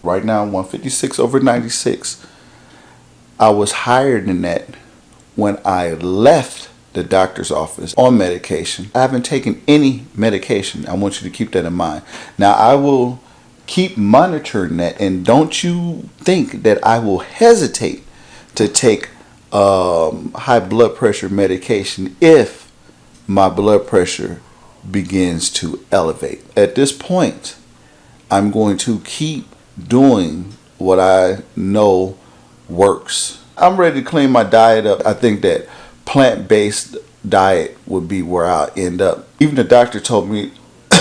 Right now, I'm 156/96. I was higher than that when I left the doctor's office on medication. I haven't taken any medication. I want you to keep that in mind. Now, I will keep monitoring that, and don't you think that I will hesitate to take high blood pressure medication if my blood pressure begins to elevate. At this point, I'm going to keep doing what I know works. I'm ready to clean my diet up. I think that plant-based diet would be where I'll end up. Even the doctor told me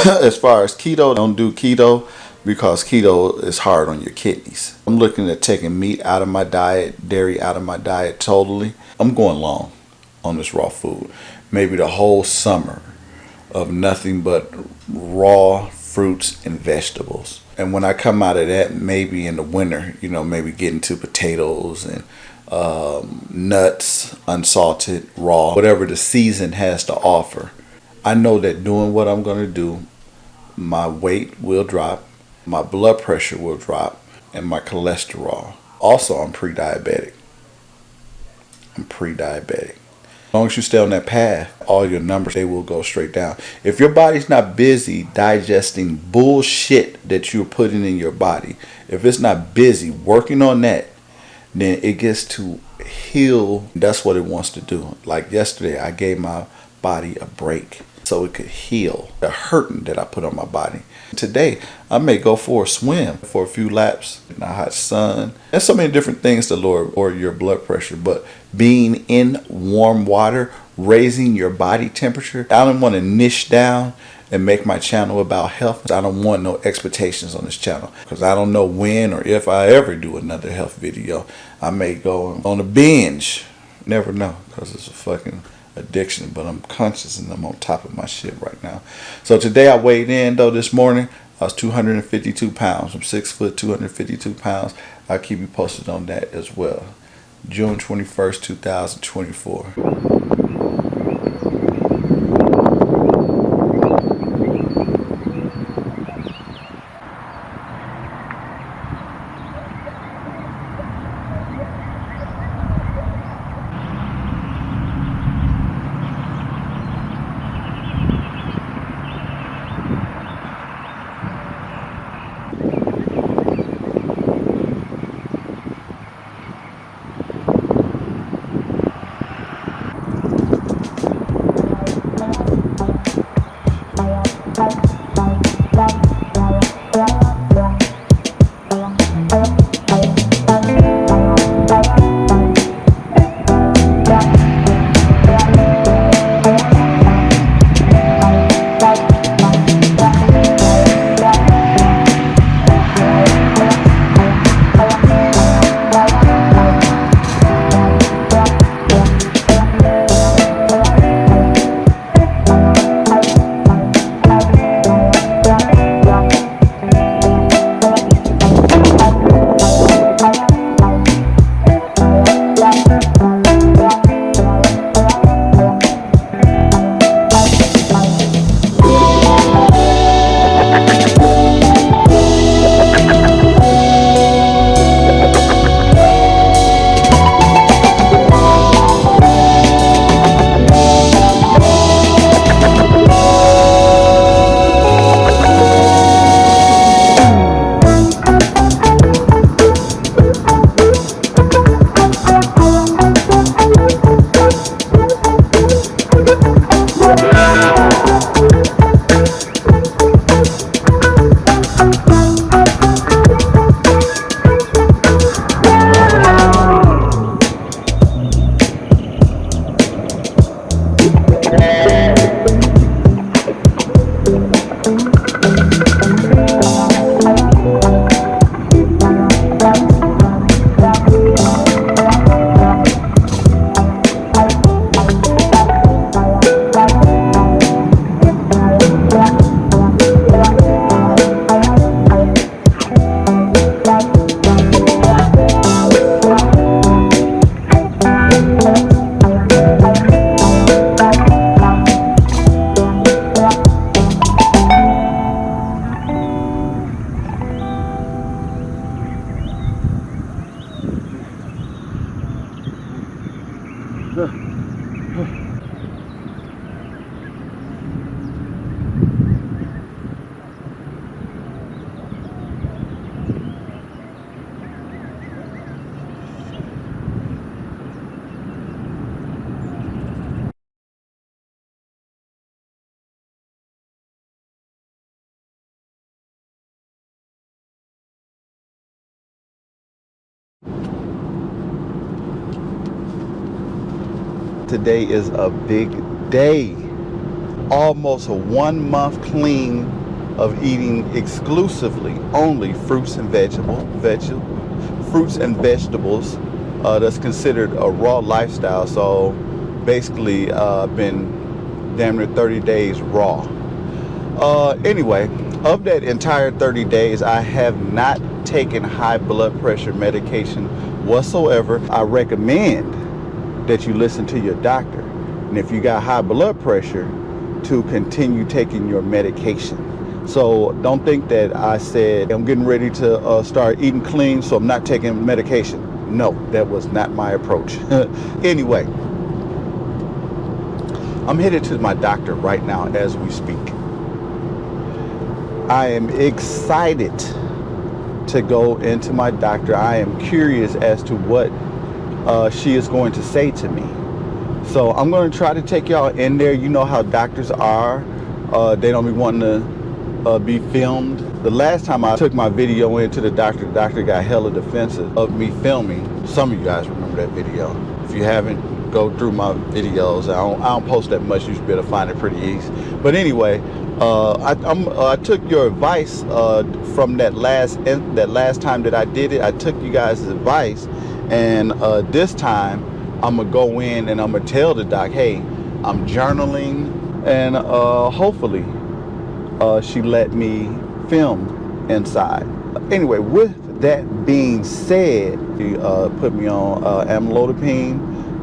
as far as keto, don't do keto because keto is hard on your kidneys. I'm looking at taking meat out of my diet, dairy out of my diet totally. I'm going long on this raw food. Maybe the whole summer of nothing but raw fruits and vegetables. And when I come out of that, maybe in the winter, maybe get into potatoes and nuts, unsalted, raw, whatever the season has to offer. I know that doing what I'm going to do, my weight will drop, my blood pressure will drop, and my cholesterol. Also, I'm pre-diabetic. As long as you stay on that path, all your numbers, they will go straight down. If your body's not busy digesting bullshit that you're putting in your body, if it's not busy working on that, then it gets to heal. That's what it wants to do. Like yesterday, I gave my body a break so it could heal the hurting that I put on my body. Today, I may go for a swim for a few laps in the hot sun. There's so many different things to lower your blood pressure, but being in warm water, raising your body temperature. I don't want to niche down and make my channel about health. I don't want no expectations on this channel because I don't know when or if I ever do another health video. I may go on a binge. Never know, because it's a fucking addiction, but I'm conscious and I'm on top of my shit right now. So today I weighed in though this morning. I was 252 pounds. I'm 6 foot, 252 pounds. I'll keep you posted on that as well. June 21st, 2024. Today is a big day. Almost a 1 month clean of eating exclusively only fruits and vegetables. That's considered a raw lifestyle. So basically, been damn near 30 days raw. Anyway, of that entire 30 days, I have not taken high blood pressure medication whatsoever. I recommend that you listen to your doctor, and if you got high blood pressure, to continue taking your medication. So don't think that I said I'm getting ready to start eating clean, so I'm not taking medication. No, that was not my approach. Anyway, I'm headed to my doctor right now as we speak. I am excited to go into my doctor. I am curious as to what she is going to say to me. So I'm going to try to take y'all in there. You know how doctors are. They don't be wanting to be filmed. The last time I took my video into the doctor got hella defensive of me filming. Some of you guys remember that video. If you haven't, go through my videos. I don't post that much. You should be able to find it pretty easy. But anyway, I took your advice from that last time that I did it. I took you guys' advice. And this time, I'm going to go in and I'm going to tell the doc, hey, I'm journaling. And hopefully, she let me film inside. Anyway, with that being said, she put me on amlodipine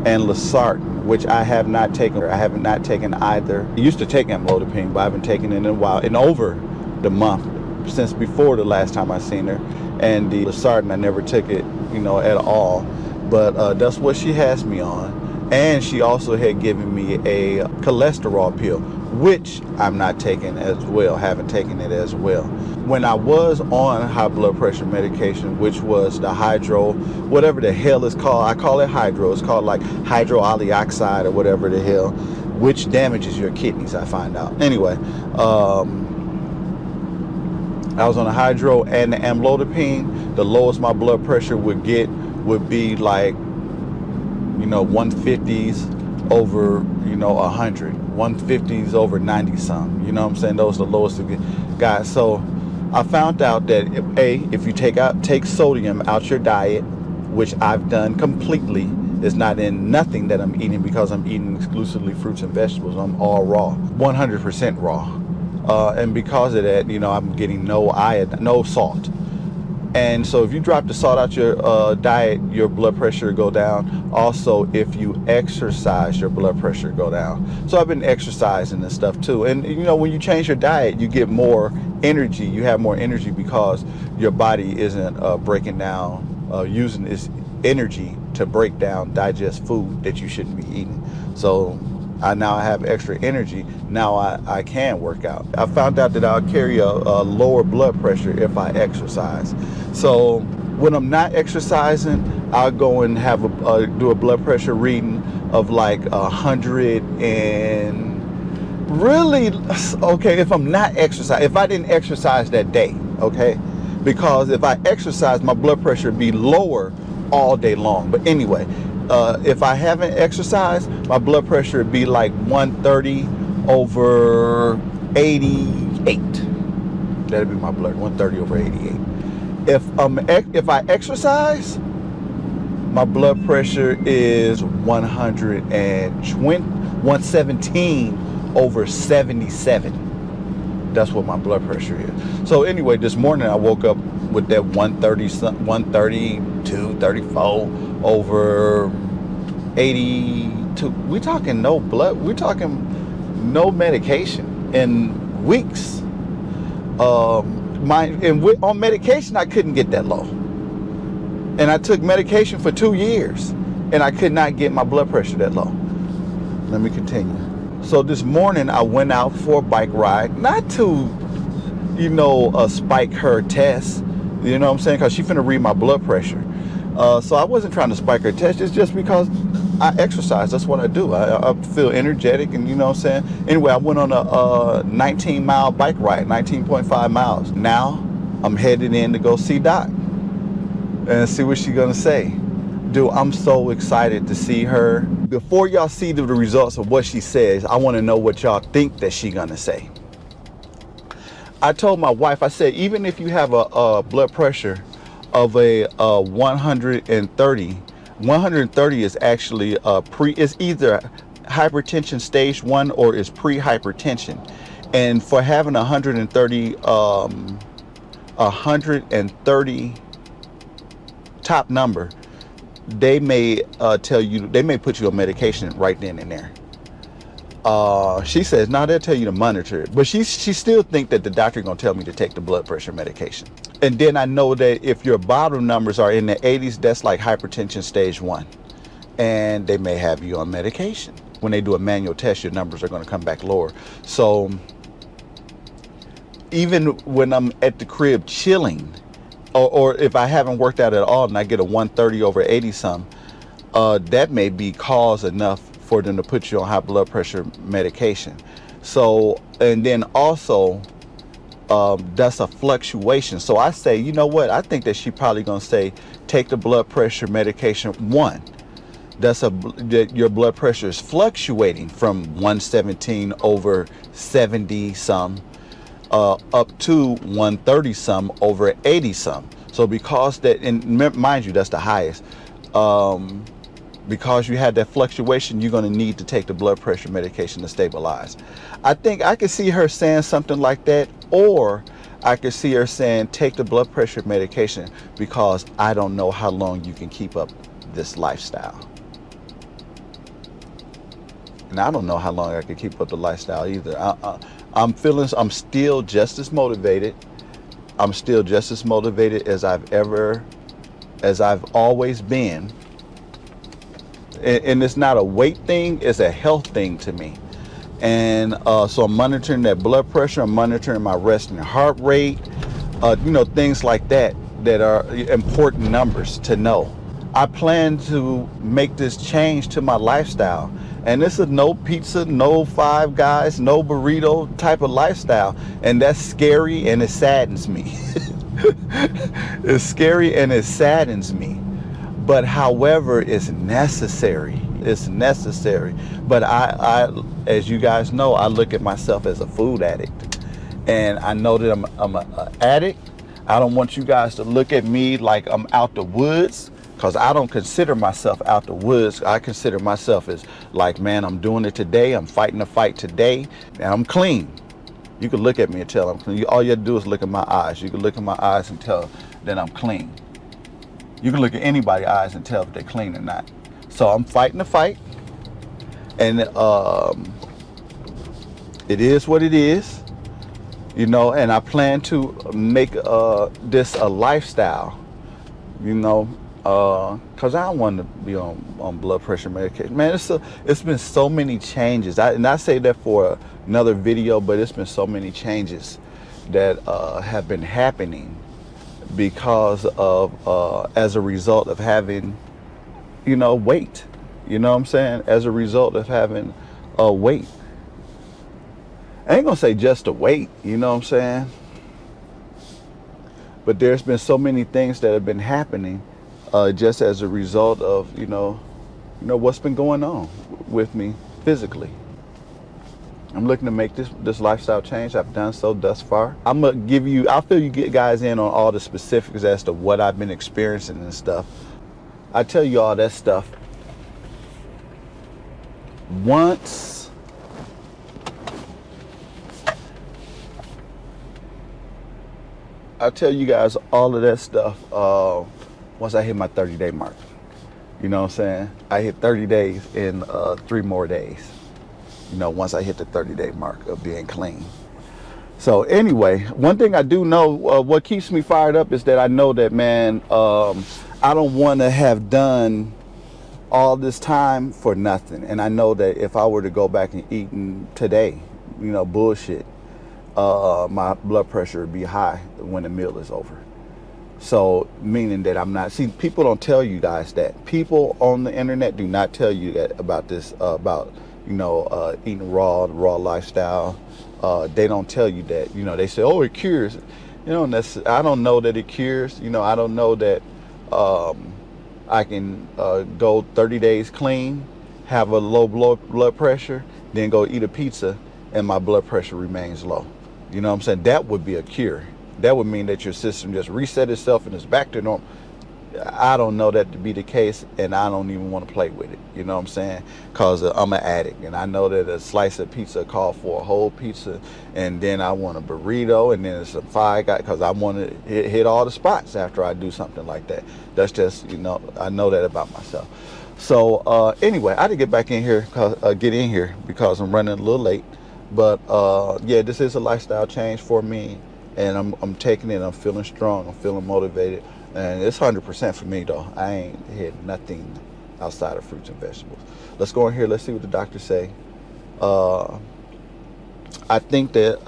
and losartan, which I have not taken. I have not taken either. I used to take amlodipine, but I haven't taken it in a while. In over the month, since before the last time I seen her. And the losartan, I never took it, at all. But that's what she has me on. And she also had given me a cholesterol pill, which I'm not taking as well, haven't taken it as well. When I was on high blood pressure medication, which was the hydro, whatever the hell it's called, I call it hydro, it's called like hydroxyapatite or whatever the hell, which damages your kidneys, I find out. Anyway, I was on the hydro and the amlodipine. The lowest my blood pressure would get would be like, 150s over, 100. 150s over 90 something. You know what I'm saying? Those are the lowest guys. So I found out that if you take sodium out your diet, which I've done completely, it's not in nothing that I'm eating because I'm eating exclusively fruits and vegetables. I'm all raw, 100% raw. And because of that, I'm getting no iodine, no salt. And so if you drop the salt out your diet, your blood pressure go down. Also, if you exercise, your blood pressure go down. So I've been exercising and stuff too. And when you change your diet, you get more energy. You have more energy because your body isn't breaking down, using its energy to break down, digest food that you shouldn't be eating. So I now have extra energy. Now I can work out. I found out that I'll carry a lower blood pressure if I exercise. So when I'm not exercising, I'll go and have do a blood pressure reading of like 100 and really, okay, if I'm not exercising, if I didn't exercise that day, okay, because if I exercise, my blood pressure would be lower all day long. But anyway, if I haven't exercised, my blood pressure would be like 130 over 88. That'd be my blood, 130 over 88. If I exercise, my blood pressure is 117 over 77. That's what my blood pressure is. So anyway, this morning I woke up with that 132, 34 over 82. We talking no blood. We talking no medication in weeks. On medication I couldn't get that low, and I took medication for 2 years, and I could not get my blood pressure that low. Let me continue. So this morning I went out for a bike ride, not to, spike her test, you know what I'm saying? Because she finna read my blood pressure. So I wasn't trying to spike her test. It's just because I exercise. That's what I do. I feel energetic, and you know what I'm saying? Anyway, I went on a 19-mile bike ride, 19.5 miles. Now I'm headed in to go see Doc and see what she's gonna say. Dude, I'm so excited to see her. Before y'all see the results of what she says, I want to know what y'all think that she's gonna say. I told my wife, I said, even if you have a blood pressure of a 130, 130 is actually it's either hypertension stage 1 or is pre-hypertension. And for having 130 top number, they may tell you, they may put you on medication right then and there. She says, no, they'll tell you to monitor it. But she still think that the doctor gonna tell me to take the blood pressure medication. And then I know that if your bottom numbers are in the 80s, that's like hypertension stage 1. And they may have you on medication. When they do a manual test, your numbers are gonna come back lower. So even when I'm at the crib chilling, or if I haven't worked out at all and I get a 130 over 80 some, that may be cause enough for them to put you on high blood pressure medication. So, and then also, that's a fluctuation. So I say, you know what? I think that she probably gonna say, take the blood pressure medication 1. That your blood pressure is fluctuating from 117 over 70 some, up to 130 some over 80 some. So because that, and mind you, that's the highest. Because you had that fluctuation, you're going to need to take the blood pressure medication to stabilize. I think I could see her saying something like that, or I could see her saying, take the blood pressure medication because I don't know how long you can keep up this lifestyle. And I don't know how long I can keep up the lifestyle either. I'm still just as motivated. I'm still just as motivated as I've always been. And it's not a weight thing, it's a health thing to me. And so I'm monitoring that blood pressure, I'm monitoring my resting heart rate, things like that are important numbers to know. I plan to make this change to my lifestyle. And this is no pizza, no Five Guys, no burrito type of lifestyle. And that's scary and it saddens me. It's scary and it saddens me. But however, it's necessary. It's necessary. But I, as you guys know, I look at myself as a food addict. And I know that I'm an addict. I don't want you guys to look at me like I'm out the woods, because I don't consider myself out the woods. I consider myself as like, man, I'm doing it today. I'm fighting the fight today, and I'm clean. You can look at me and tell I'm clean. All you have to do is look at my eyes. You can look at my eyes and tell that I'm clean. You can look at anybody's eyes and tell if they're clean or not. So I'm fighting the fight, and it is what it is, and I plan to make this a lifestyle, because I don't want to be on blood pressure medication. Man, it's been so many changes. I say that for another video, but it's been so many changes that have been happening because of as a result of having weight. You know what I'm saying? As a result of having weight. I ain't gonna say just the weight, you know what I'm saying? But there's been so many things that have been happening just as a result of what's been going on with me physically. I'm looking to make this lifestyle change. I've done so thus far. I'll fill you guys in on all the specifics as to what I've been experiencing and stuff. I tell you all that stuff once I tell you guys all of that stuff once I hit my 30-day mark. You know what I'm saying? I hit 30 days in 3 more days. Once I hit the 30-day mark of being clean. So anyway, one thing I do know, what keeps me fired up is that I know that, man, I don't want to have done all this time for nothing. And I know that if I were to go back and eat today, bullshit, my blood pressure would be high when the meal is over. So, meaning that I'm not, see, people don't tell you guys that. People on the internet do not tell you that about this, about, eating raw, the raw lifestyle. They don't tell you that, they say, oh, it cures. And I don't know that it cures. I don't know that I can go 30 days clean, have a low blood pressure, then go eat a pizza and my blood pressure remains low. You know what I'm saying? That would be a cure. That would mean that your system just reset itself and is back to normal. I don't know that to be the case, and I don't even want to play with it. You know what I'm saying? Because I'm an addict, and I know that a slice of pizza called for a whole pizza, and then I want a burrito, and then some Five Guys, because I want to hit all the spots after I do something like that. That's just, I know that about myself. So anyway, I didn't get in here because I'm running a little late. But yeah, this is a lifestyle change for me, and I'm taking it. I'm feeling strong. I'm feeling motivated, and it's 100% for me though. I ain't had nothing outside of fruits and vegetables. Let's go in here. Let's see what the doctors say. I think that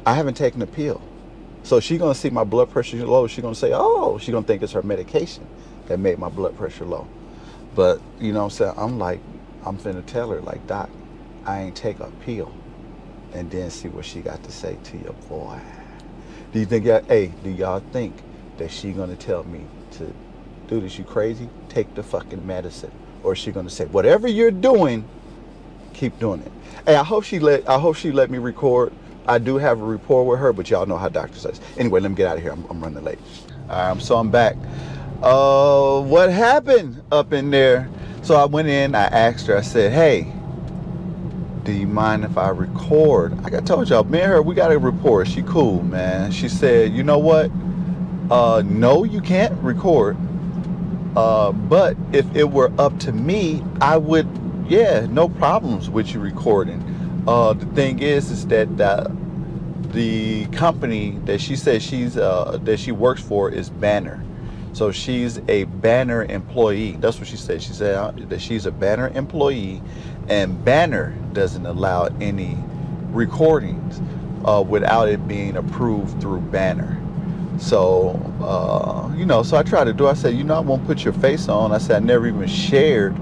I haven't taken a pill, so she's gonna see my blood pressure low. She's gonna say, oh, she's gonna think it's her medication that made my blood pressure low. But you know what I'm saying? I'm like, I'm finna tell her like, doc, I ain't take a pill, and then see what she got to say to your boy. Do you think do y'all think that she gonna tell me to do this? You crazy? Take the fucking medicine, or is she gonna say whatever you're doing, keep doing it? Hey, I hope she let me record. I do have a rapport with her, but y'all know how doctors say. Anyway, let me get out of here. I'm running late. All right, so I'm back. What happened up in there? So I went in. I asked her. I said, hey, do you mind if I record? Like I told y'all, me and her, we got a rapport. She cool, man. She said, you know what? No, you can't record. But if it were up to me, I would, no problems with you recording. The thing is that the company that she says that she works for is Banner. So she's a Banner employee. That's what she said. She said that she's a Banner employee, and Banner doesn't allow any recordings without it being approved through Banner. So, so I tried to do, I said, I won't put your face on. I said, I never even shared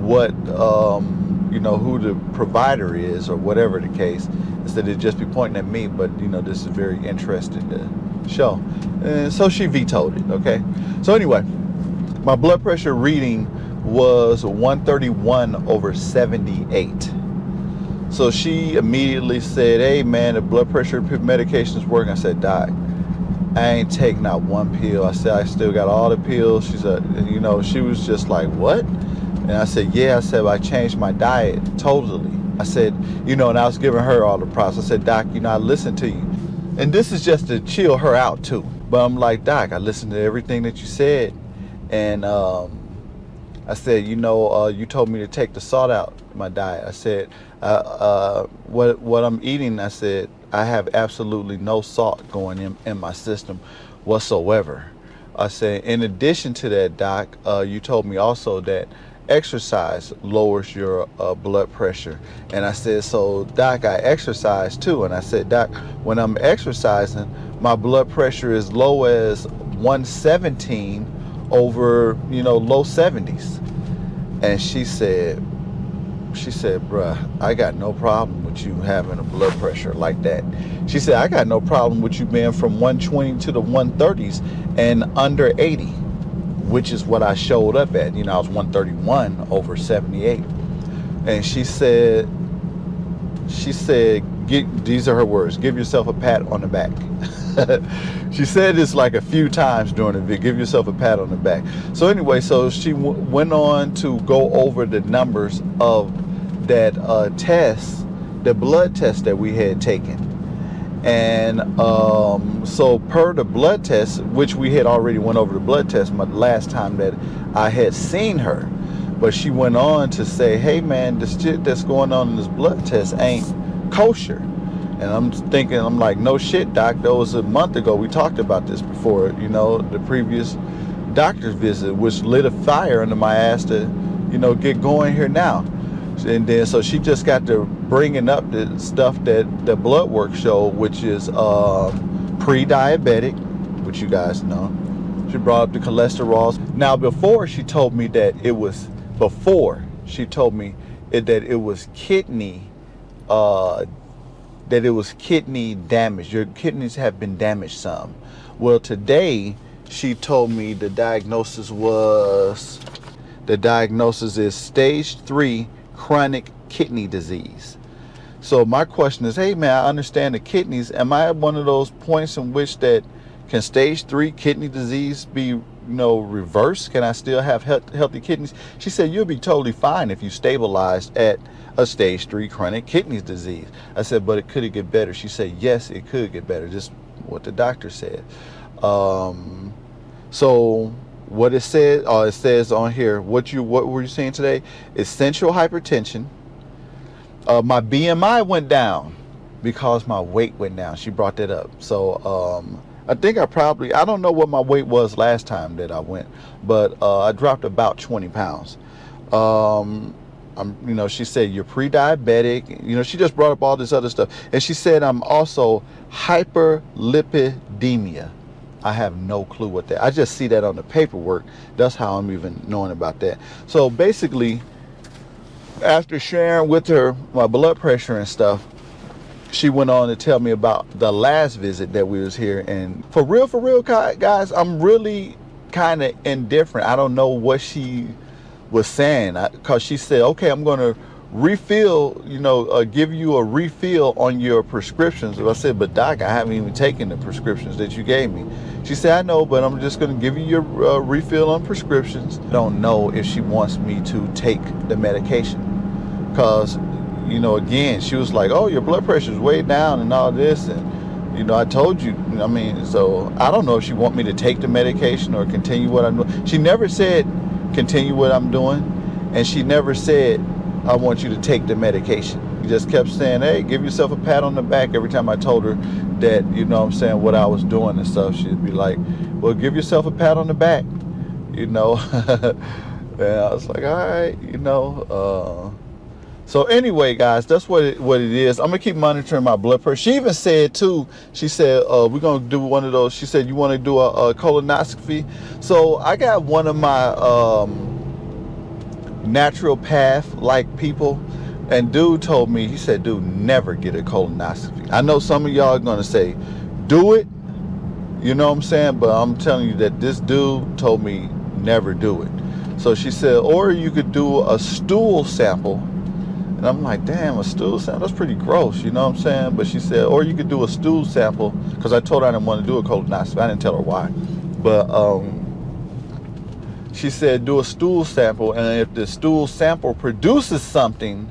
what, who the provider is or whatever the case. Instead it'd just be pointing at me, but, this is very interesting to show. And so she vetoed it, okay? So anyway, my blood pressure reading was 131/78. So she immediately said, hey man, the blood pressure medication is working. I said, doc, I ain't taking out one pill. I said, I still got all the pills. She said, she was just like, what? And I said, yeah. I said, I changed my diet totally. I said, and I was giving her all the props. I said, doc, I listened to you. And this is just to chill her out too. But I'm like, doc, I listened to everything that you said. And I said, you told me to take the salt out of my diet. I said, what I'm eating, I said, I have absolutely no salt going in my system whatsoever. I said, in addition to that, doc, you told me also that exercise lowers your blood pressure. And I said, so doc, I exercise too. And I said, doc, when I'm exercising, my blood pressure is low as 117 over, low 70s. And she said, bruh, I got no problem with you having a blood pressure like that. She said, I got no problem with you being from 120 to the 130s and under 80, which is what I showed up at. I was 131/78. And she said, these are her words, give yourself a pat on the back. She said this like a few times during the video, give yourself a pat on the back. So anyway, so she went on to go over the numbers of that test, the blood test that we had taken. And so per the blood test, which we had already went over the blood test the last time that I had seen her, but she went on to say, hey man, this shit that's going on in this blood test ain't kosher. And I'm like, no shit, doc, that was a month ago. We talked about this before, the previous doctor's visit, which lit a fire under my ass to, get going here now. And then so she just got to bringing up the stuff that the blood work showed, which is pre-diabetic, which you guys know. She brought up the cholesterol. Now before she told me that it was kidney kidney damage. Your kidneys have been damaged some. Well, today she told me the diagnosis is stage 3 chronic kidney disease. So my question is, hey man, I understand the kidneys. Am I at one of those points in which that can stage 3 kidney disease be, reversed? Can I still have healthy kidneys? She said, you'll be totally fine if you stabilized at a stage 3 chronic kidney disease. I said, but could it get better? She said, yes, it could get better. Just what the doctor said. So what it says, it says on here, what were you saying today? Essential hypertension. My BMI went down because my weight went down. She brought that up. So I think I don't know what my weight was last time that I went, but I dropped about 20 pounds. She said you're pre-diabetic. She just brought up all this other stuff. And she said I'm also hyperlipidemia. I have no clue what that. I just see that on the paperwork. That's how I'm even knowing about that. So basically, after sharing with her my blood pressure and stuff, she went on to tell me about the last visit that we was here. And for real, guys, I'm really kind of indifferent. I don't know what she was saying, because she said, okay, I'm going to refill, give you a refill on your prescriptions. I said, but doc, I haven't even taken the prescriptions that you gave me. She said, I know, but I'm just going to give you your refill on prescriptions. I don't know if she wants me to take the medication, because again, she was like, oh, your blood pressure is way down and all this, and I told you. So I don't know if she want me to take the medication or continue what I'm doing. She never said continue what I'm doing, and she never said I want you to take the medication. She just kept saying, hey, give yourself a pat on the back. Every time I told her that, what I was doing and stuff, she'd be like, well, give yourself a pat on the back, And I was like, all right, So anyway, guys, that's what it is. I'm gonna keep monitoring my blood pressure. She even said too, she said, we're gonna do one of those. She said, you want to do a colonoscopy? So I got one of my naturopath like people, and dude told me, he said, dude, never get a colonoscopy. I know some of y'all are gonna say, do it, but I'm telling you that this dude told me never do it. So she said, or you could do a stool sample. And I'm like, damn, a stool sample? That's pretty gross, But she said, or you could do a stool sample, because I told her I didn't want to do a colonoscopy. I didn't tell her why. But she said, do a stool sample, and if the stool sample produces something,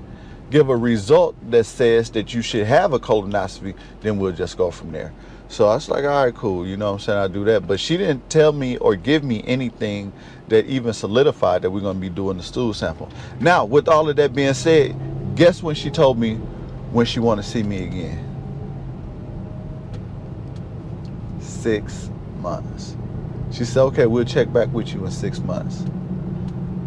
give a result that says that you should have a colonoscopy, then we'll just go from there. So I was like, all right, cool, I'll do that. But she didn't tell me or give me anything that even solidified that we're going to be doing the stool sample. Now, with all of that being said, guess when she told me when she want to see me again? 6 months. She said, okay, we'll check back with you in 6 months.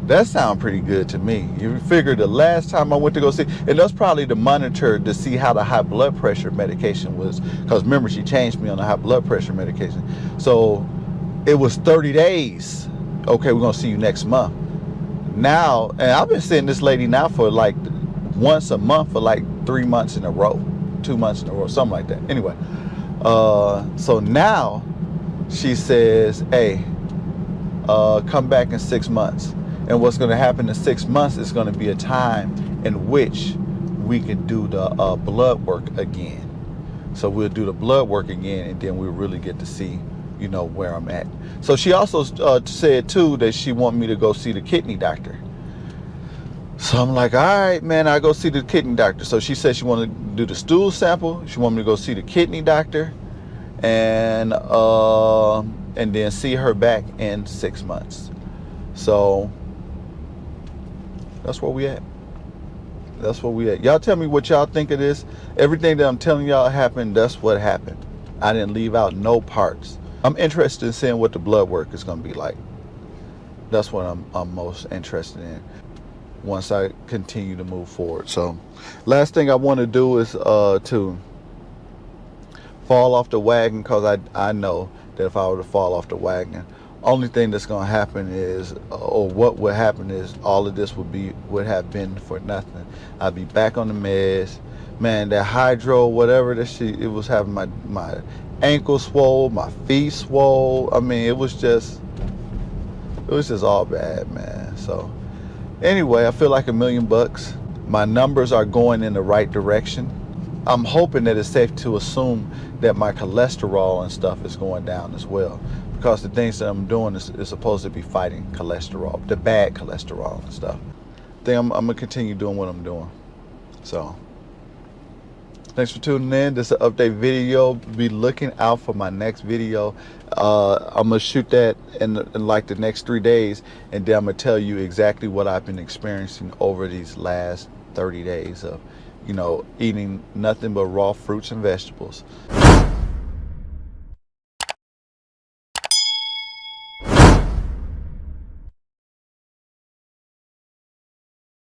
That sounds pretty good to me. You figure the last time I went to go see, and that's probably to monitor to see how the high blood pressure medication was, because remember, she changed me on the high blood pressure medication. So it was 30 days. Okay, we're going to see you next month. Now, and I've been seeing this lady now for like once a month for like 3 months in a row, 2 months in a row, something like that. Anyway, so now she says, hey, come back in 6 months. And what's going to happen in 6 months is going to be a time in which we can do the blood work again. So we'll do the blood work again, and then we'll really get to see, where I'm at. So she also said too that she want me to go see the kidney doctor. So I'm like, all right, man, I go see the kidney doctor. So she said she wanted to do the stool sample. She wanted me to go see the kidney doctor, and then see her back in 6 months. So that's where we at. That's where we at. Y'all tell me what y'all think of this. Everything that I'm telling y'all happened, that's what happened. I didn't leave out no parts. I'm interested in seeing what the blood work is going to be like. That's what I'm most interested in once I continue to move forward. So last thing I want to do is to fall off the wagon, because I know that if I were to fall off the wagon, only thing that's going to happen is, or what would happen is, all of this would have been for nothing. I'd be back on the meds. Man, that hydro, whatever that shit, it was having my ankles swole, my feet swole. I mean, it was just all bad, man. So anyway, I feel like $1,000,000. My numbers are going in the right direction. I'm hoping that it's safe to assume that my cholesterol and stuff is going down as well, because the things that I'm doing is supposed to be fighting cholesterol, the bad cholesterol and stuff. I think I'm gonna continue doing what I'm doing. So thanks for tuning in. This is an update video. Be looking out for my next video. I'm gonna shoot that in like the next 3 days, and then I'm gonna tell you exactly what I've been experiencing over these last 30 days of, eating nothing but raw fruits and vegetables.